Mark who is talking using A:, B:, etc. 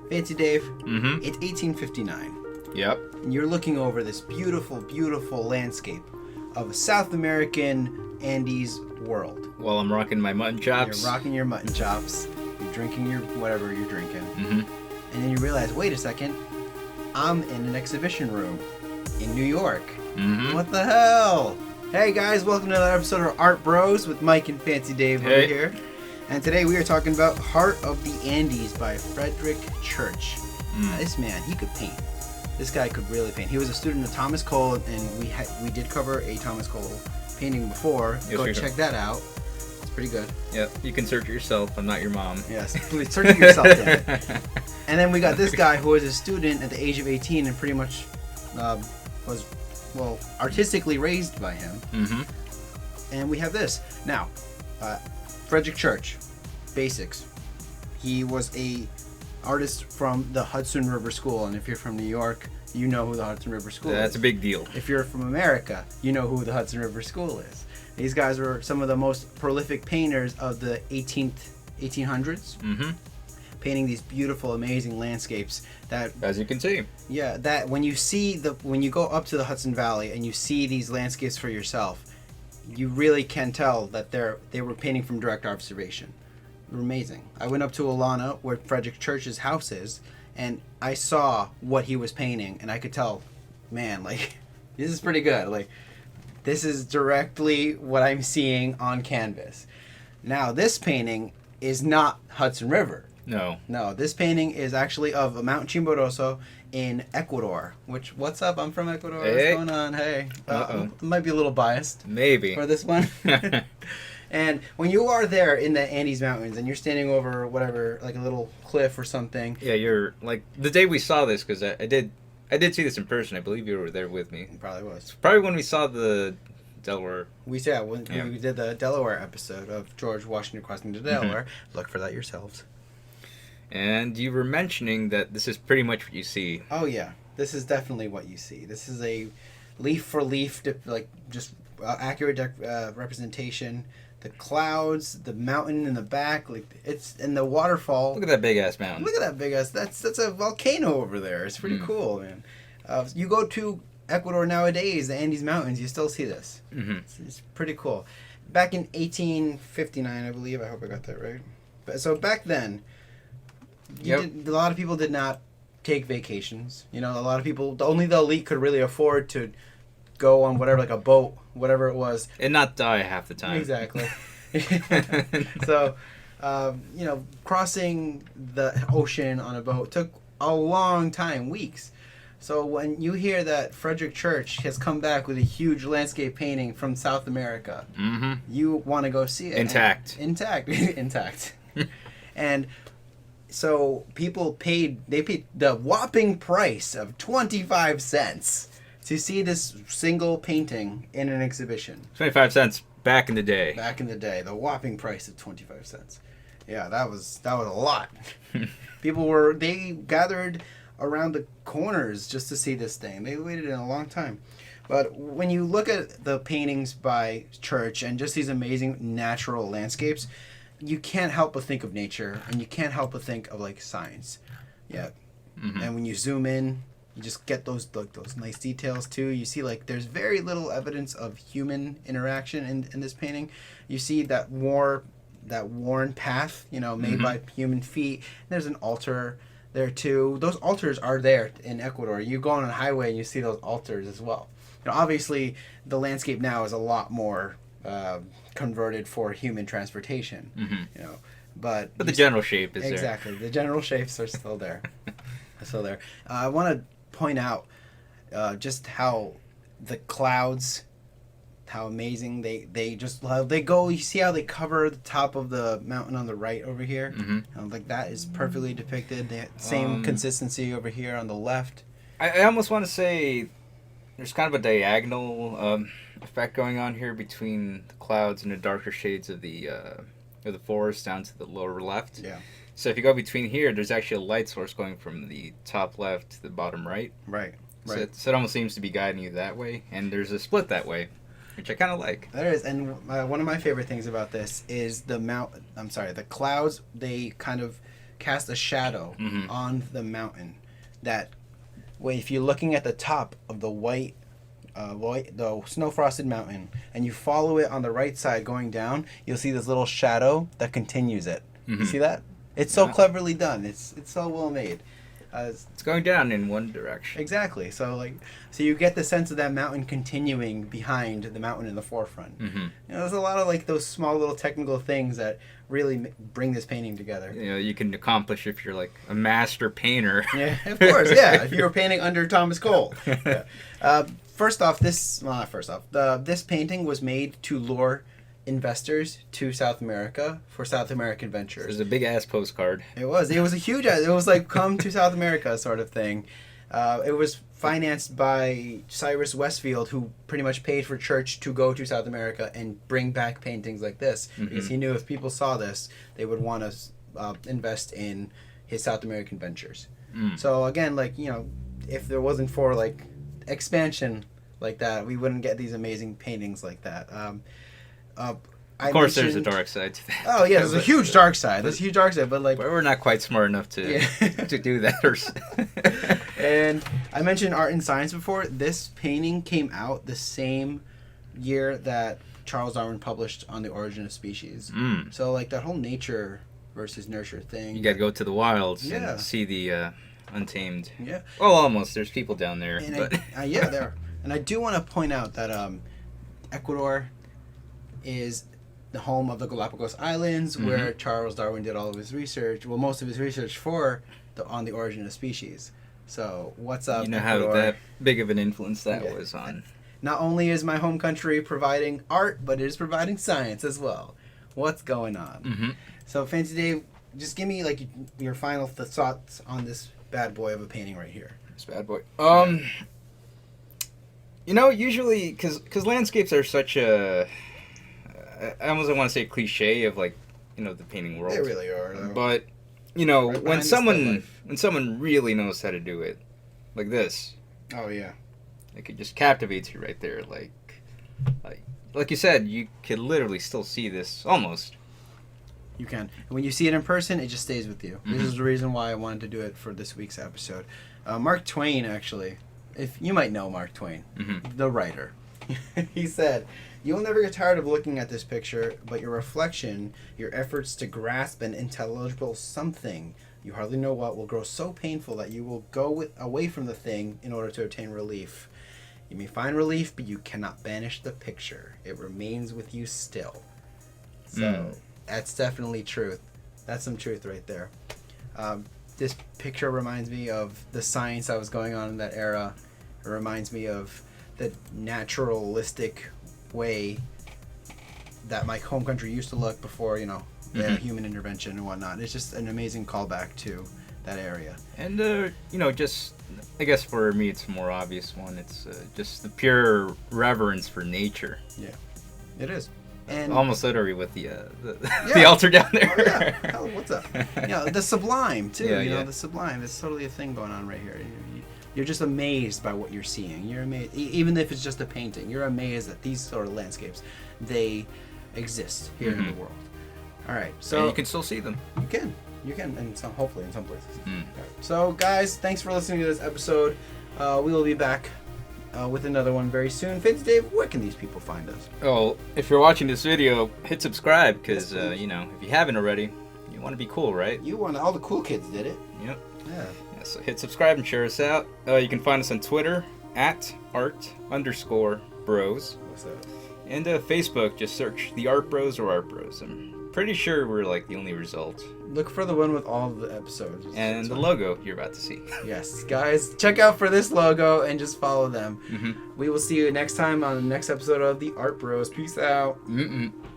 A: Fancy Dave,
B: Mm-hmm.
A: it's 1859.
B: Yep.
A: And you're looking over this beautiful, beautiful landscape of a South American Andes world.
B: While I'm rocking my mutton chops.
A: You're rocking your mutton chops. You're drinking your whatever you're drinking.
B: Mm-hmm.
A: And then you realize, wait a second, I'm in an exhibition room in New York.
B: Mm-hmm.
A: What the hell? Hey guys, welcome to another episode of Art Bros with Mike and Fancy Dave over here. And today we are talking about Heart of the Andes by Frederic Church. Now, this man, he could paint. This guy could really paint. He was a student of Thomas Cole, and we did cover a Thomas Cole painting before.
B: Yes,
A: Go check that out. It's pretty good.
B: Yep. You can search it yourself. I'm not your mom.
A: Yes, please search it yourself, Dan. And then we got this guy who was a student at the age of 18 and pretty much was, well, artistically raised by him.
B: Mm-hmm.
A: And we have this. Now, Frederic Church, basics. He was a artist from the Hudson River School, and if you're from New York, you know who the Hudson River School is.
B: That's a big deal.
A: If you're from America, you know who the Hudson River School is. These guys were some of the most prolific painters of the 1800s,
B: Mm-hmm.
A: painting these beautiful, amazing landscapes that,
B: As you can see.
A: yeah, that when you go up to the Hudson Valley and you see these landscapes for yourself, you really can tell that they were painting from direct observation. They were amazing. I went up to Alana, where Frederic Church's house is, and I saw what he was painting, and I could tell, man, like, this is pretty good. Like, this is directly what I'm seeing on canvas. Now, this painting is not Hudson River.
B: No.
A: No, this painting is actually of Mount Chimborazo in Ecuador. Which, what's up? I'm from Ecuador.
B: Hey.
A: What's going on? Hey. Might be a little biased
B: Maybe.
A: for this one. And when you are there in the Andes Mountains and you're standing over whatever, like a little cliff or something.
B: Yeah, you're like the day we saw this, because I did see this in person. I believe you were there with me.
A: It probably was.
B: Probably when we saw the Delaware.
A: We did the Delaware episode of George Washington crossing to Delaware.
B: Mm-hmm.
A: Look for that yourselves.
B: And you were mentioning that this is pretty much what you see.
A: Oh yeah, this is definitely what you see. This is a leaf for leaf, accurate representation. The clouds, the mountain in the back, and the waterfall.
B: Look at that big ass mountain.
A: Look at that big ass. That's a volcano over there. It's pretty cool, man. You go to Ecuador nowadays, the Andes Mountains, you still see this.
B: Mm-hmm.
A: It's pretty cool. Back in 1859, I believe. I hope I got that right. So back then, a lot of people did not take vacations. You know, a lot of people, only the elite could really afford to go on whatever, like a boat, whatever it was.
B: And not die half the time.
A: Exactly. So, crossing the ocean on a boat took a long time, weeks. So when you hear that Frederic Church has come back with a huge landscape painting from South America,
B: Mm-hmm.
A: you want to go see it.
B: Intact.
A: Intact. And so people paid the whopping price of 25 cents to see this single painting in an exhibition.
B: 25 cents back in the day.
A: Back in the day, the whopping price of 25 cents. Yeah, that was a lot. They gathered around the corners just to see this thing. They waited in a long time. But when you look at the paintings by Church and just these amazing natural landscapes, you can't help but think of nature, and you can't help but think of like science. Yeah.
B: Mm-hmm.
A: And when you zoom in, you just get those nice details too. You see, like, there's very little evidence of human interaction in this painting. You see that worn path, made by human feet. There's an altar there too. Those altars are there in Ecuador. You go on a highway and you see those altars as well. Obviously, the landscape now is a lot more converted for human transportation.
B: Mm-hmm.
A: But
B: the general shape is there.
A: Exactly. The general shapes are still there. I want to point out just how the clouds, how amazing they go. You see how they cover the top of the mountain on the right over here?
B: Mm-hmm.
A: Like that is perfectly depicted. The same consistency over here on the left.
B: I almost want to say there's kind of a diagonal effect going on here between the clouds and the darker shades of the forest down to the lower left.
A: Yeah.
B: So if you go between here, there's actually a light source going from the top left to the bottom right.
A: Right.
B: So it almost seems to be guiding you that way, and there's a split that way, which I kind of like.
A: There is, and one of my favorite things about this is the clouds. They kind of cast a shadow
B: Mhm.
A: on the mountain. That way, if you're looking at the top of the the snow-frosted mountain, and you follow it on the right side going down, you'll see this little shadow that continues it. You
B: Mhm.
A: see that? It's so
B: Yeah.
A: cleverly done. It's so well made.
B: It's going down in one direction.
A: Exactly. So you get the sense of that mountain continuing behind the mountain in the forefront.
B: Mm-hmm.
A: You know, there's a lot of like those small little technical things that really bring this painting together.
B: You know, you can accomplish if you're like a master painter.
A: Yeah, of course. Yeah, if you were painting under Thomas Cole. Yeah. This painting was made to lure investors to South America for South American ventures.
B: There's a big ass postcard.
A: It was a huge. It was like come to South America sort of thing. It was financed by Cyrus Westfield, who pretty much paid for Church to go to South America and bring back paintings like this, because he knew if people saw this, they would want to invest in his South American ventures. So again, like, you know, if there wasn't for like expansion like that, we wouldn't get these amazing paintings like that.
B: Of course, there's a dark side to that.
A: Oh yeah, there's a huge dark side. There's a huge dark side, but like,
B: we're not quite smart enough to to do that.
A: And I mentioned Art and Science before. This painting came out the same year that Charles Darwin published On the Origin of Species. So like that whole nature versus nurture thing.
B: You gotta go to the wilds
A: Yeah.
B: and see the untamed.
A: Yeah.
B: Well, almost. There's people down there.
A: And
B: But
A: yeah, there. And I do want to point out that Ecuador is the home of the Galapagos Islands, where Charles Darwin did all of his research. Well, most of his research for On the Origin of Species. So what's up,
B: you know
A: Ecuador?
B: how that big of an influence that
A: Yeah.
B: was on.
A: Not only is my home country providing art, but it is providing science as well. What's going on? So, Fancy Dave, just give me like your final thoughts on this bad boy of a painting right here.
B: This bad boy. You know, usually, because landscapes are such a, I almost want to say cliche of like, you know, the painting world.
A: They really are, though.
B: But, you know,
A: Right
B: when
A: behind the still
B: someone
A: life.
B: really knows how to do it, like this,
A: Oh yeah.
B: like it just captivates you right there. Like you said, you could literally still see this almost.
A: You can. And when you see it in person, it just stays with you. This is the reason why I wanted to do it for this week's episode. Mark Twain, actually, if you might know Mark Twain, the writer, he said, "You'll never get tired of looking at this picture, but your reflection, your efforts to grasp an intelligible something, you hardly know what, will grow so painful that you will go away from the thing in order to obtain relief. You may find relief, but you cannot banish the picture. It remains with you still." So that's definitely truth. That's some truth right there. This picture reminds me of the science that was going on in that era. It reminds me of the naturalistic way that my home country used to look before, you know, the human intervention and whatnot. It's just an amazing callback to that area.
B: And, you know, just, I guess for me it's a more obvious one. It's just the pure reverence for nature.
A: Yeah, it is. And
B: almost literally with the
A: Yeah.
B: altar down there.
A: Oh, yeah. Hell, what's up? Yeah, the sublime too.
B: Yeah,
A: you know,
B: yeah.
A: the sublime. There's totally a thing going on right here. You're just amazed by what you're seeing. You're amazed, even if it's just a painting. You're amazed that these sort of landscapes, they exist here in the world. All right, so
B: And you can still see them.
A: you can, and some hopefully in some places. All right. So, guys, thanks for listening to this episode. We will be back with another one very soon. Vince, Dave, where can these people find us?
B: Oh, if you're watching this video, hit subscribe because,
A: Yes, please.
B: you know, if you haven't already, you want to be cool, right?
A: All the cool kids did it.
B: Yep.
A: Yeah.
B: Yeah, so hit subscribe and share us out. You can find us on Twitter @art_bros.
A: What's that?
B: And Facebook, just search the Art Bros or Art Bros. I'm pretty sure we're like the only result.
A: Look for the one with all the episodes.
B: And the logo you're about to see.
A: Yes, guys, check out for this logo and just follow them. We will see you next time on the next episode of the Art Bros. Peace out.